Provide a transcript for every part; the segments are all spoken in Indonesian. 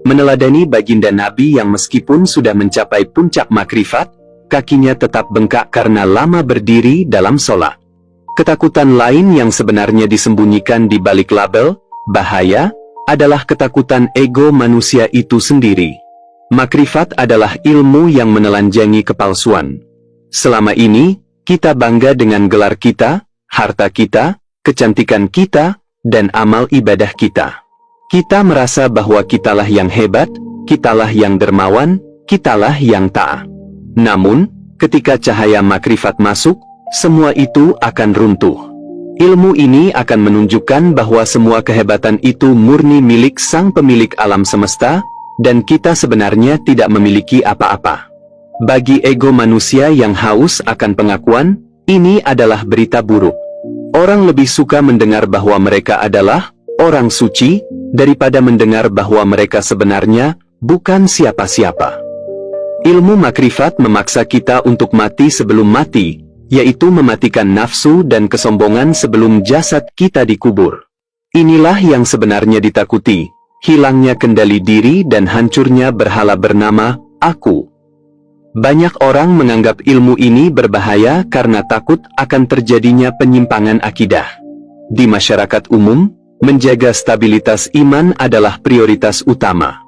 meneladani baginda Nabi yang meskipun sudah mencapai puncak makrifat, kakinya tetap bengkak karena lama berdiri dalam sholat. Ketakutan lain yang sebenarnya disembunyikan di balik label bahaya adalah ketakutan ego manusia itu sendiri. Makrifat adalah ilmu yang menelanjangi kepalsuan. Selama ini, kita bangga dengan gelar kita, harta kita, kecantikan kita, dan amal ibadah kita. Kita merasa bahwa kitalah yang hebat, kitalah yang dermawan, kitalah yang taat. Namun, ketika cahaya makrifat masuk, semua itu akan runtuh. Ilmu ini akan menunjukkan bahwa semua kehebatan itu murni milik sang pemilik alam semesta, dan kita sebenarnya tidak memiliki apa-apa. Bagi ego manusia yang haus akan pengakuan, ini adalah berita buruk. Orang lebih suka mendengar bahwa mereka adalah orang suci, daripada mendengar bahwa mereka sebenarnya bukan siapa-siapa. Ilmu makrifat memaksa kita untuk mati sebelum mati, yaitu mematikan nafsu dan kesombongan sebelum jasad kita dikubur. Inilah yang sebenarnya ditakuti, hilangnya kendali diri dan hancurnya berhala bernama aku. Banyak orang menganggap ilmu ini berbahaya karena takut akan terjadinya penyimpangan akidah. Di masyarakat umum, menjaga stabilitas iman adalah prioritas utama.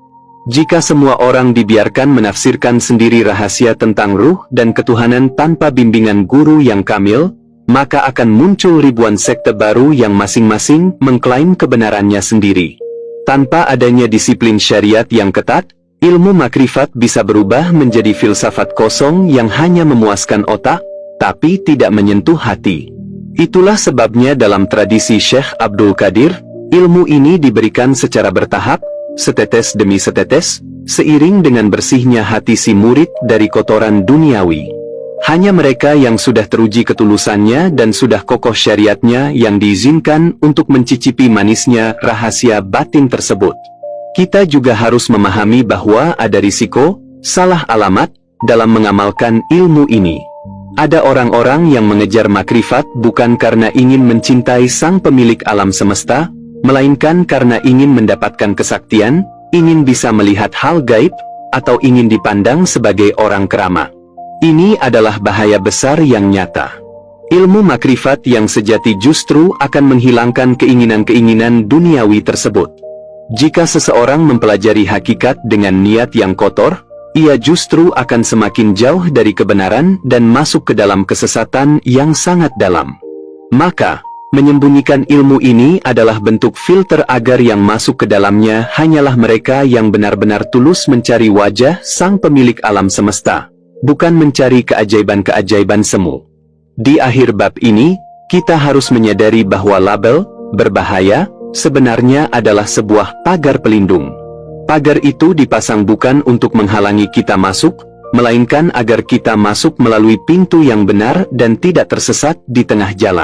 Jika semua orang dibiarkan menafsirkan sendiri rahasia tentang ruh dan ketuhanan tanpa bimbingan guru yang kamil, maka akan muncul ribuan sekte baru yang masing-masing mengklaim kebenarannya sendiri. Tanpa adanya disiplin syariat yang ketat, ilmu makrifat bisa berubah menjadi filsafat kosong yang hanya memuaskan otak, tapi tidak menyentuh hati. Itulah sebabnya dalam tradisi Syekh Abdul Qadir, ilmu ini diberikan secara bertahap, setetes demi setetes, seiring dengan bersihnya hati si murid dari kotoran duniawi. Hanya mereka yang sudah teruji ketulusannya dan sudah kokoh syariatnya yang diizinkan untuk mencicipi manisnya rahasia batin tersebut. Kita juga harus memahami bahwa ada risiko, salah alamat, dalam mengamalkan ilmu ini. Ada orang-orang yang mengejar makrifat bukan karena ingin mencintai sang pemilik alam semesta, melainkan karena ingin mendapatkan kesaktian, ingin bisa melihat hal gaib, atau ingin dipandang sebagai orang keramat. Ini adalah bahaya besar yang nyata. Ilmu makrifat yang sejati justru akan menghilangkan keinginan-keinginan duniawi tersebut. Jika seseorang mempelajari hakikat dengan niat yang kotor, ia justru akan semakin jauh dari kebenaran dan masuk ke dalam kesesatan yang sangat dalam. Maka, menyembunyikan ilmu ini adalah bentuk filter agar yang masuk ke dalamnya hanyalah mereka yang benar-benar tulus mencari wajah sang pemilik alam semesta, bukan mencari keajaiban-keajaiban semu. Di akhir bab ini, kita harus menyadari bahwa label berbahaya sebenarnya adalah sebuah pagar pelindung. Pagar itu dipasang bukan untuk menghalangi kita masuk, melainkan agar kita masuk melalui pintu yang benar dan tidak tersesat di tengah jalan.